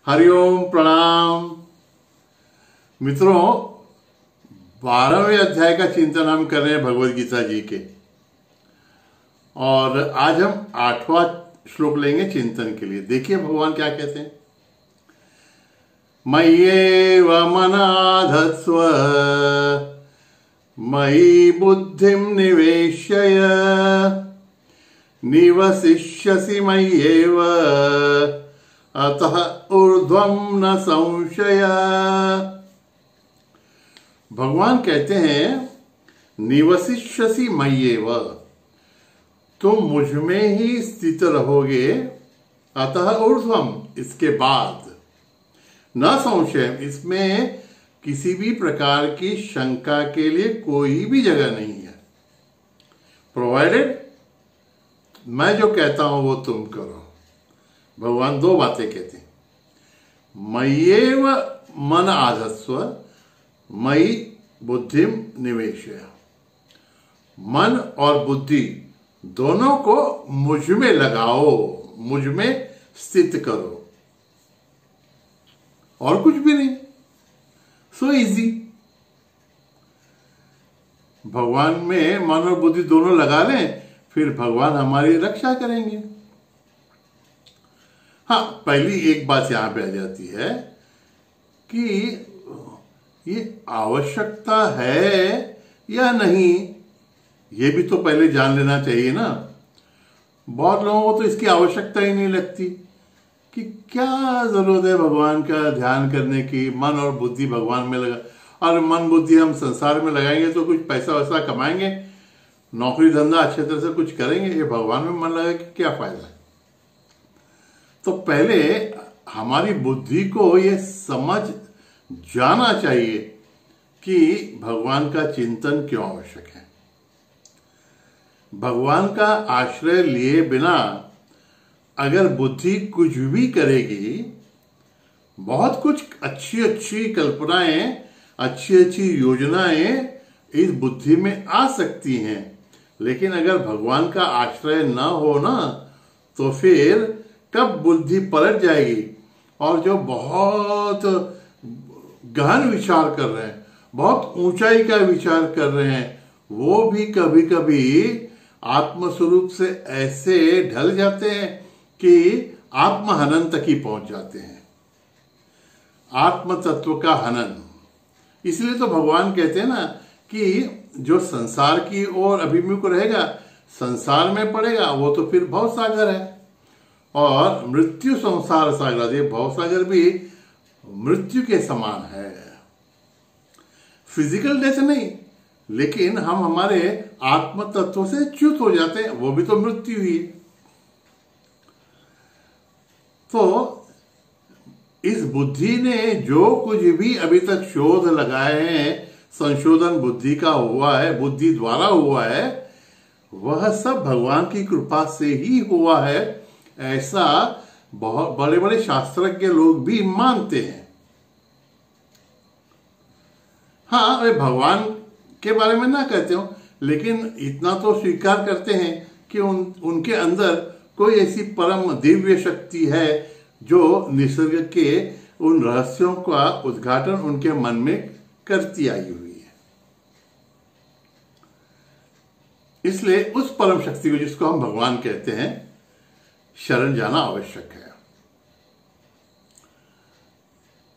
हरिओम प्रणाम मित्रों। 12वें अध्याय का चिंतन हम कर रहे हैं भगवद गीता जी के, और आज हम 8वां श्लोक लेंगे चिंतन के लिए। देखिए भगवान क्या कहते हैं। मय्येव मनाधत्स्व मयि बुद्धिं निवेशय निवसिष्यसि मय्येव अतः ऊर्ध्वं न संशय। भगवान कहते हैं निवसिष्यसि मय्येव, तुम मुझ में ही स्थित रहोगे। अतः ऊर्ध्वम, इसके बाद न संशय, इसमें किसी भी प्रकार की शंका के लिए कोई भी जगह नहीं है। प्रोवाइडेड मैं जो कहता हूं वो तुम करो। भगवान दो बातें कहते हैं, मय्येव मन आधत्स्व मयि बुद्धिम निवेशय। मन और बुद्धि दोनों को मुझ में लगाओ, मुझ में स्थित करो, और कुछ भी नहीं। So easy. भगवान में मन और बुद्धि दोनों लगा लें, फिर भगवान हमारी रक्षा करेंगे। हाँ, पहली एक बात यहां पे आ जाती है कि ये आवश्यकता है या नहीं, ये भी तो पहले जान लेना चाहिए ना। बहुत लोगों को तो इसकी आवश्यकता ही नहीं लगती कि क्या जरूरत है भगवान का ध्यान करने की। मन और बुद्धि भगवान में लगा, और मन बुद्धि हम संसार में लगाएंगे तो कुछ पैसा वैसा कमाएंगे, नौकरी धंधा अच्छे तरह से कुछ करेंगे। ये भगवान में मन लगा कि क्या फायदा है। तो पहले हमारी बुद्धि को ये समझ जाना चाहिए कि भगवान का चिंतन क्यों आवश्यक है। भगवान का आश्रय लिए बिना अगर बुद्धि कुछ भी करेगी, बहुत कुछ अच्छी अच्छी कल्पनाएं, अच्छी अच्छी योजनाएं इस बुद्धि में आ सकती हैं, लेकिन अगर भगवान का आश्रय न हो ना, तो फिर कब बुद्धि पलट जाएगी। और जो बहुत गहन विचार कर रहे हैं, बहुत ऊंचाई का विचार कर रहे हैं, वो भी कभी कभी आत्मस्वरूप से ऐसे ढल जाते हैं कि आत्महनन तक ही पहुंच जाते हैं। आत्म तत्व का हनन। इसलिए तो भगवान कहते हैं ना कि जो संसार की ओर अभिमुख रहेगा, संसार में पड़ेगा, वो तो फिर भव सागर है। और मृत्यु संसार सागर, ये भव सागर भी मृत्यु के समान है। फिजिकल डेथ नहीं, लेकिन हम हमारे आत्म तत्व से च्युत हो जाते हैं, वो भी तो मृत्यु ही। तो इस बुद्धि ने जो कुछ भी अभी तक शोध लगाए हैं, संशोधन बुद्धि का हुआ है, बुद्धि द्वारा हुआ है, वह सब भगवान की कृपा से ही हुआ है। ऐसा बहुत बड़े बड़े शास्त्रज्ञ लोग भी मानते हैं। हाँ, वे भगवान के बारे में ना कहते हो, लेकिन इतना तो स्वीकार करते हैं कि उनके अंदर कोई ऐसी परम दिव्य शक्ति है जो निसर्ग के उन रहस्यों का उद्घाटन उनके मन में करती आई हुई है। इसलिए उस परम शक्ति को, जिसको हम भगवान कहते हैं, शरण जाना आवश्यक है।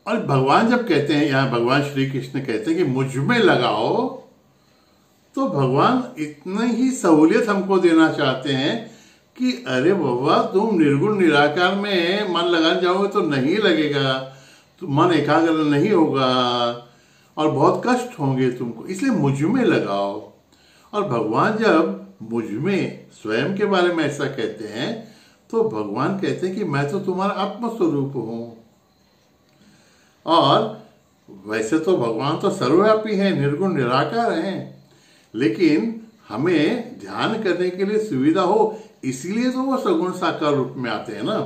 और भगवान जब कहते हैं, यहां भगवान श्री कृष्ण कहते हैं कि मुझ में लगाओ, तो भगवान इतनी ही सहूलियत हमको देना चाहते हैं कि अरे बाबा, तुम निर्गुण निराकार में मन लगाने जाओगे तो नहीं लगेगा, तो मन एकाग्र नहीं होगा और बहुत कष्ट होंगे तुमको, इसलिए मुझ में लगाओ। और भगवान जब मुझ में स्वयं के बारे में ऐसा कहते हैं, तो भगवान कहते हैं कि मैं तो तुम्हारा आत्मस्वरूप हूं। और वैसे तो भगवान तो सर्वव्यापी हैं, निर्गुण निराकार हैं, लेकिन हमें ध्यान करने के लिए सुविधा हो, इसीलिए तो वो सगुण साकार रूप में आते हैं ना।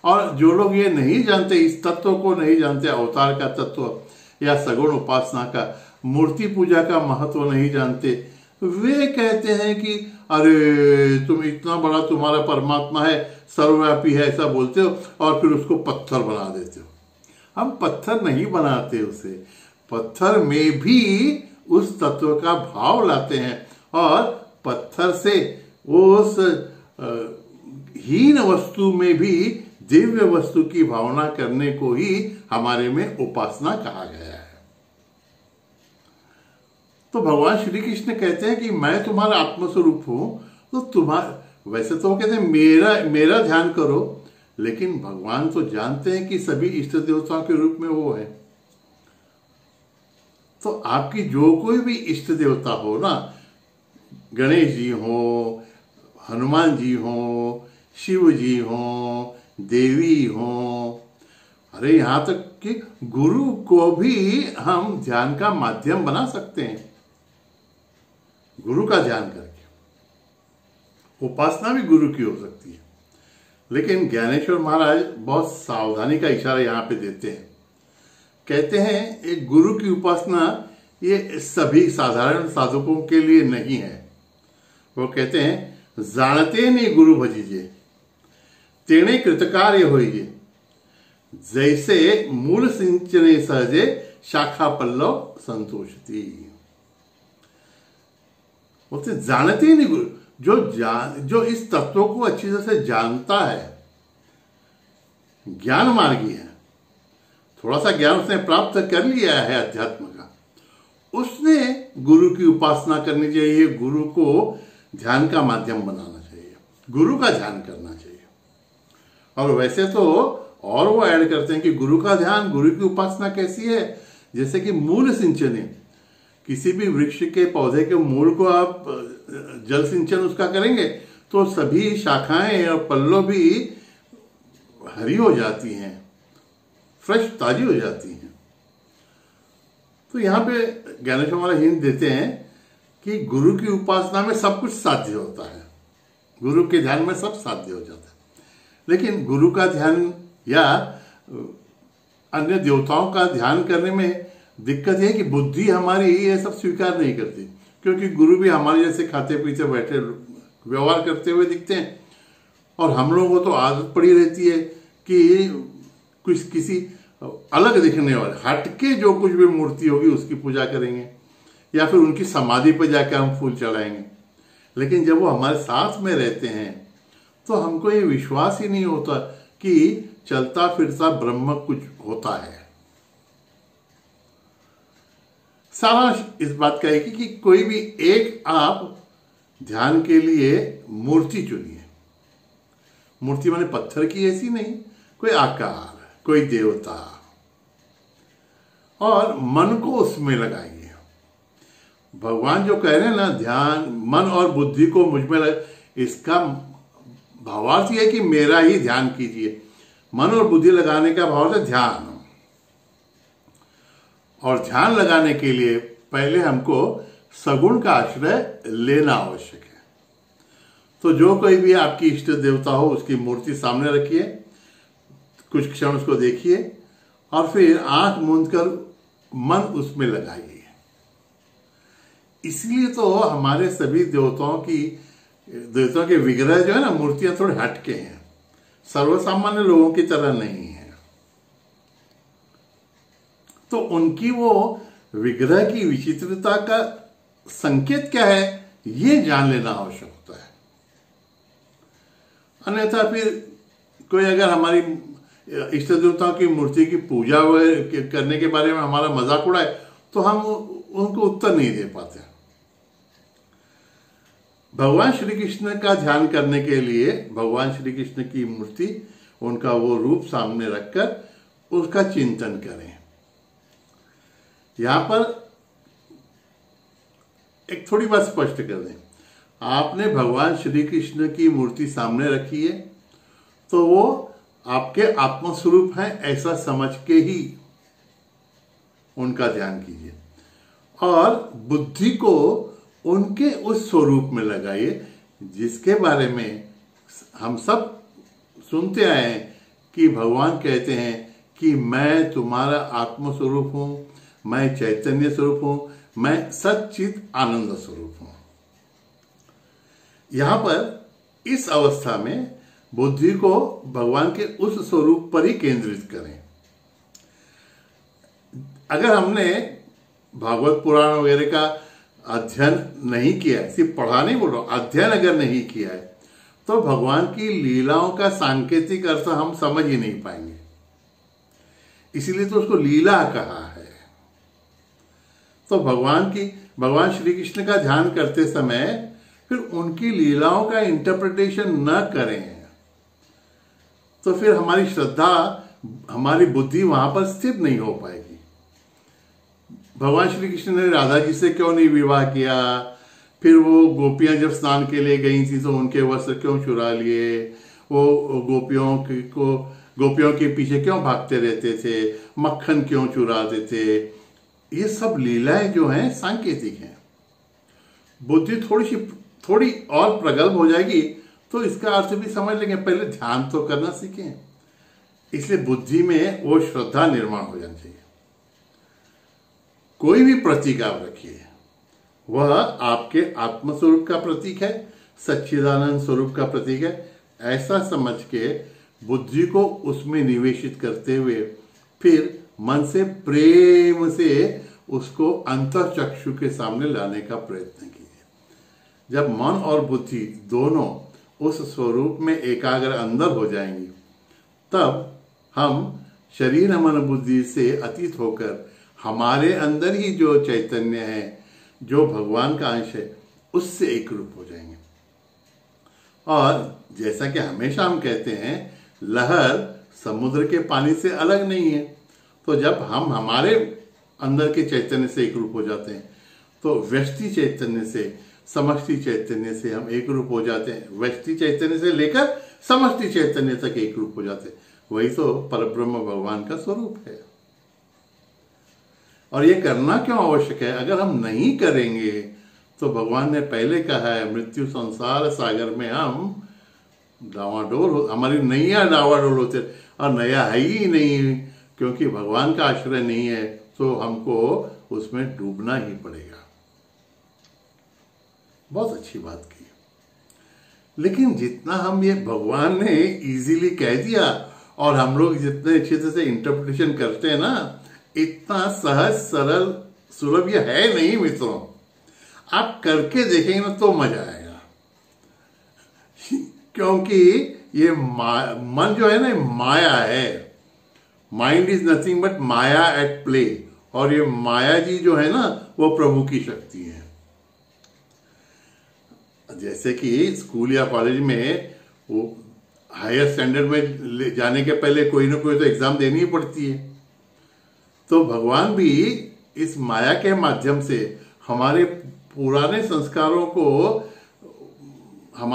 और जो लोग ये नहीं जानते, इस तत्व को नहीं जानते, अवतार का तत्व या सगुण उपासना का, मूर्ति पूजा का महत्व नहीं जानते, वे कहते हैं कि अरे तुम इतना बड़ा तुम्हारा परमात्मा है, सर्वव्यापी है, ऐसा बोलते हो और फिर उसको पत्थर बना देते हो। हम पत्थर नहीं बनाते उसे, पत्थर में भी उस तत्व का भाव लाते हैं और पत्थर से उस हीन वस्तु में भी दिव्य वस्तु की भावना करने को ही हमारे में उपासना कहा गया है। तो भगवान श्री कृष्ण कहते हैं कि मैं तुम्हारा आत्मस्वरूप हूं, तो तुम्हारा, वैसे तो कहते हैं मेरा ध्यान करो, लेकिन भगवान तो जानते हैं कि सभी इष्ट देवताओं के रूप में वो है। तो आपकी जो कोई भी इष्ट देवता हो ना, गणेश जी हो, हनुमान जी हो, शिव जी हो, देवी हो, अरे यहां तक कि गुरु को भी हम ध्यान का माध्यम बना सकते हैं। गुरु का ध्यान करके उपासना भी गुरु की हो सकती है। लेकिन ज्ञानेश्वर महाराज बहुत सावधानी का इशारा यहाँ पे देते हैं। कहते हैं एक गुरु की उपासना ये सभी साधारण साधकों के लिए नहीं है। वो कहते हैं जानते नहीं गुरु भजीजे तेणे कृतकार्य होइए, जैसे मूल सिंचने सहजे शाखा पल्लव संतोषती। बोलते जानते नहीं गुरु, जो इस तत्व को अच्छी तरह से जानता है, ज्ञान मार्गी है, थोड़ा सा ज्ञान उसने प्राप्त कर लिया है अध्यात्म का, उसने गुरु की उपासना करनी चाहिए, गुरु को ध्यान का माध्यम बनाना चाहिए, गुरु का ध्यान करना चाहिए। और वैसे तो और वो ऐड करते हैं कि गुरु का ध्यान, गुरु की उपासना कैसी है, जैसे कि मूल सिंचन, किसी भी वृक्ष के पौधे के मूल को आप जल सिंचन उसका करेंगे तो सभी शाखाएं और पल्लव भी हरी हो जाती हैं, फ्रेश ताजी हो जाती हैं। तो यहाँ पे ज्ञानेश्वर महाराज हिंट देते हैं कि गुरु की उपासना में सब कुछ साध्य होता है, गुरु के ध्यान में सब साध्य हो जाता है। लेकिन गुरु का ध्यान या अन्य देवताओं का ध्यान करने में दिक्कत है कि बुद्धि हमारी ये सब स्वीकार नहीं करती, क्योंकि गुरु भी हमारे जैसे खाते पीते बैठे व्यवहार करते हुए दिखते हैं और हम लोगों को तो आदत पड़ी रहती है कि कुछ किसी अलग दिखने वाले हटके जो कुछ भी मूर्ति होगी उसकी पूजा करेंगे या फिर उनकी समाधि पर जाकर हम फूल चढ़ाएंगे। लेकिन जब वो हमारे साथ में रहते हैं तो हमको ये विश्वास ही नहीं होता कि चलता फिरता ब्रह्म कुछ होता है। सारांश इस बात का है कि कोई भी एक आप ध्यान के लिए मूर्ति चुनिए। मूर्ति माने पत्थर की ऐसी नहीं, कोई आकार, कोई देवता, और मन को उसमें लगाइए। भगवान जो कह रहे हैं ना, ध्यान मन और बुद्धि को मुझ में इसका भावार्थ यह है कि मेरा ही ध्यान कीजिए। मन और बुद्धि लगाने का भाव है ध्यान, और ध्यान लगाने के लिए पहले हमको सगुण का आश्रय लेना आवश्यक है। तो जो कोई भी आपकी इष्ट देवता हो उसकी मूर्ति सामने रखिए, कुछ क्षण उसको देखिए और फिर आंख मूंद कर मन उसमें लगाइए। इसलिए तो हमारे सभी देवताओं के विग्रह जो है ना, मूर्तियां थोड़े हटके हैं, सर्वसामान्य लोगों की तरह नहीं है। तो उनकी वो विग्रह की विचित्रता का संकेत क्या है ये जान लेना आवश्यक होता है। अन्यथा फिर कोई अगर हमारी इष्ट देवताओं की मूर्ति की पूजा करने के बारे में हमारा मजाक उड़ाए तो हम उनको उत्तर नहीं दे पाते। भगवान श्री कृष्ण का ध्यान करने के लिए भगवान श्री कृष्ण की मूर्ति, उनका वो रूप सामने रखकर उसका चिंतन करें। यहां पर एक थोड़ी बात स्पष्ट कर दें, आपने भगवान श्री कृष्ण की मूर्ति सामने रखी है तो वो आपके आत्मस्वरूप हैं ऐसा समझ के ही उनका ध्यान कीजिए और बुद्धि को उनके उस स्वरूप में लगाइए जिसके बारे में हम सब सुनते आए हैं कि भगवान कहते हैं कि मैं तुम्हारा आत्मस्वरूप हूं, मैं चैतन्य स्वरूप हूं, मैं सच्चित आनंद स्वरूप हूं। यहां पर इस अवस्था में बुद्धि को भगवान के उस स्वरूप पर ही केंद्रित करें। अगर हमने भागवत पुराण वगैरह का अध्ययन नहीं किया है, सिर्फ पढ़ा नहीं बोल रहा, अध्ययन अगर नहीं किया है, तो भगवान की लीलाओं का सांकेतिक अर्थ हम समझ ही नहीं पाएंगे। इसीलिए तो उसको लीला कहा है। तो भगवान श्री कृष्ण का ध्यान करते समय फिर उनकी लीलाओं का इंटरप्रिटेशन न करें तो फिर हमारी श्रद्धा, हमारी बुद्धि वहां पर स्थिर नहीं हो पाएगी। भगवान श्री कृष्ण ने राधा जी से क्यों नहीं विवाह किया, फिर वो गोपियां जब स्नान के लिए गई थी तो उनके वस्त्र क्यों चुरा लिए, वो गोपियों के पीछे क्यों भागते रहते थे, मक्खन क्यों चुराते थे, ये सब लीलाएं जो हैं सांकेतिक हैं। बुद्धि थोड़ी और प्रगल्भ हो जाएगी तो इसका अर्थ भी समझ लेंगे, पहले ध्यान तो करना सीखें। इसलिए बुद्धि में वो श्रद्धा निर्माण हो जानी चाहिए। कोई भी प्रतीक आप रखिए, वह आपके आत्मस्वरूप का प्रतीक है, सच्चिदानंद स्वरूप का प्रतीक है, ऐसा समझ के बुद्धि को उसमें निवेशित करते हुए फिर मन से प्रेम से उसको अंतर्चक्षु के सामने लाने का प्रयत्न कीजिए। जब मन और बुद्धि दोनों उस स्वरूप में एकाग्र अंदर हो जाएंगी, तब हम शरीर मन बुद्धि से अतीत होकर हमारे अंदर ही जो चैतन्य है, जो भगवान का अंश है, उससे एक रूप हो जाएंगे। और जैसा कि हमेशा हम कहते हैं, लहर समुद्र के पानी से अलग नहीं है। तो जब हम हमारे अंदर के चैतन्य से एक रूप हो जाते हैं तो व्यष्टि चैतन्य से, समष्टि चैतन्य से हम एक रूप हो जाते हैं। व्यष्टि चैतन्य से लेकर समष्टि चैतन्य तक एक रूप हो जाते हैं। वही तो परब्रह्म भगवान का स्वरूप है। और ये करना क्यों आवश्यक है? अगर हम नहीं करेंगे तो भगवान ने पहले कहा है, मृत्यु संसार सागर में हम डावाडोल, हमारी नैया डावाडोल होते, और नया है ही नहीं, क्योंकि भगवान का आश्रय नहीं है, तो हमको उसमें डूबना ही पड़ेगा। बहुत अच्छी बात की। लेकिन जितना हम ये भगवान ने इजीली कह दिया और हम लोग जितने अच्छे से इंटरप्रिटेशन करते हैं ना, इतना सहज सरल सुलभ ये है नहीं मित्रों। आप करके देखेंगे ना तो मजा आएगा। क्योंकि ये मन जो है ना, माया है। Mind is nothing but maya at play. और ये माया जी जो है ना, वो प्रभु की शक्ति है। जैसे कि स्कूल या कॉलेज में वो हायर स्टैंडर्ड में जाने के पहले कोई ना कोई तो एग्जाम देनी ही पड़ती है। तो भगवान भी इस माया के माध्यम से हमारे पुराने संस्कारों को हम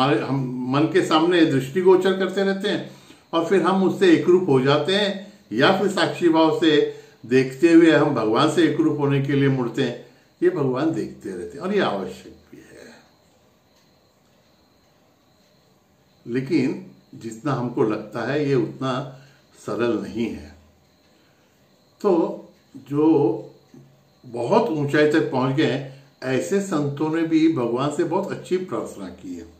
मन के सामने दृष्टिगोचर करते रहते हैं, और फिर हम उससे एकरूप हो जाते हैं, या फिर साक्षी भाव से देखते हुए हम भगवान से एकरूप होने के लिए मुड़ते हैं। ये भगवान देखते रहते हैं और ये आवश्यक भी है। लेकिन जितना हमको लगता है ये उतना सरल नहीं है। तो जो बहुत ऊंचाई तक पहुंच गए, ऐसे संतों ने भी भगवान से बहुत अच्छी प्रार्थना की है।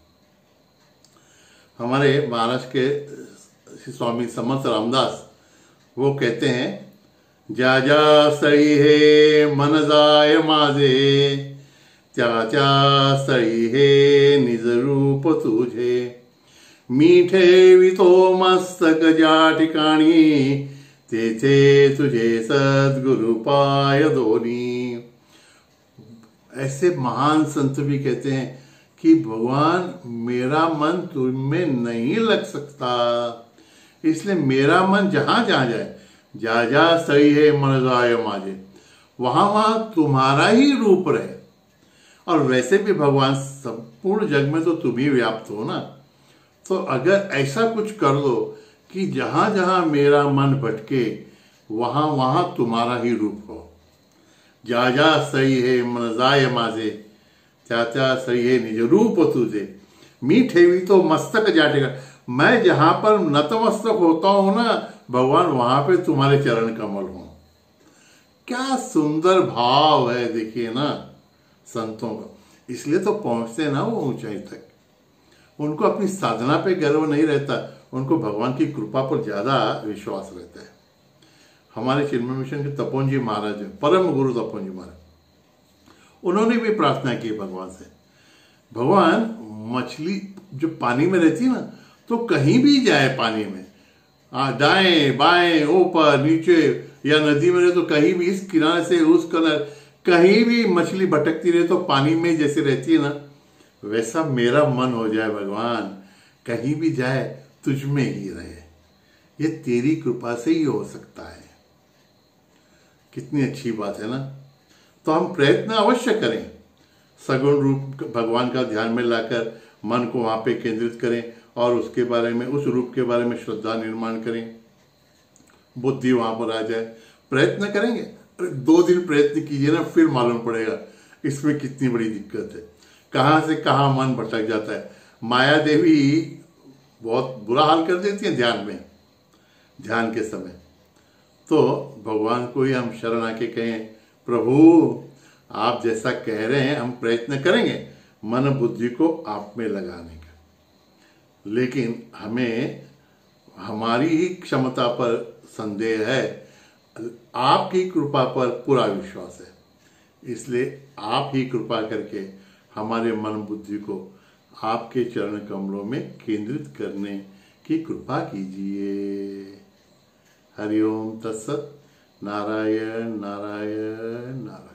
हमारे महाराष्ट्र के स्वामी समर्थ रामदास वो कहते हैं, जा जा सई हे मन जाय माझे, त्याच्या सई हे निज रूप तुझे, मीठे वितो मस्तक ज्या ठिकाणी, तेथे तुझे सद्गुरु पाय दोनी। ऐसे महान संत भी कहते हैं कि भगवान मेरा मन तुम में नहीं लग सकता, इसलिए मेरा मन जहां जहां जाए, जा जा सही है मन जाय माझे, वहां वहां तुम्हारा ही रूप रहे। और वैसे भी भगवान संपूर्ण जग में तो तुम ही व्याप्त हो ना। तो अगर ऐसा कुछ कर दो कि जहां जहां मेरा मन भटके वहां वहां तुम्हारा ही रूप हो। जा जा सही है मन जाय माझे, त्या त्या सही है निज रूप तुझे, मी ठेवी तो मस्तक जाटेगा। मैं जहां पर नतमस्तक होता हूं ना भगवान, वहां पे तुम्हारे चरण कमल हो। क्या सुंदर भाव है, देखिए ना संतों का। इसलिए तो पहुंचते ना वो ऊंचाई तक। उनको अपनी साधना पे गर्व नहीं रहता, उनको भगवान की कृपा पर ज्यादा विश्वास रहता है। हमारे चिन्मय मिशन के तपोवन जी महाराज हैं, परम गुरु तपोवन जी महाराज, उन्होंने भी प्रार्थना की भगवान से, भगवान मछली जो पानी में रहती है ना, तो कहीं भी जाए पानी में, दाएं बाएं ऊपर नीचे या नदी में रहे तो कहीं भी, इस किनारे से उस किनारे, कहीं भी मछली भटकती रहे तो पानी में जैसे रहती है ना, वैसा मेरा मन हो जाए भगवान, कहीं भी जाए तुझ में ही रहे। ये तेरी कृपा से ही हो सकता है। कितनी अच्छी बात है ना। तो हम प्रयत्न अवश्य करें, सगुण रूप भगवान का ध्यान में लाकर मन को वहां पे केंद्रित करें और उसके बारे में, उस रूप के बारे में श्रद्धा निर्माण करें, बुद्धि वहां पर आ जाए। प्रयत्न करेंगे, 2 दिन प्रयत्न कीजिए ना, फिर मालूम पड़ेगा इसमें कितनी बड़ी दिक्कत है, कहां से कहां मन भटक जाता है। माया देवी बहुत बुरा हाल कर देती है ध्यान में, ध्यान के समय। तो भगवान को ही हम शरण आके कहें, प्रभु आप जैसा कह रहे हैं हम प्रयत्न करेंगे मन बुद्धि को आप में लगाने का, लेकिन हमें हमारी ही क्षमता पर संदेह है, आपकी कृपा पर पूरा विश्वास है। इसलिए आप ही कृपा करके हमारे मन बुद्धि को आपके चरण कमलों में केंद्रित करने की कृपा कीजिए। हरिओम तत्सत। नारायण नारायण नारायण।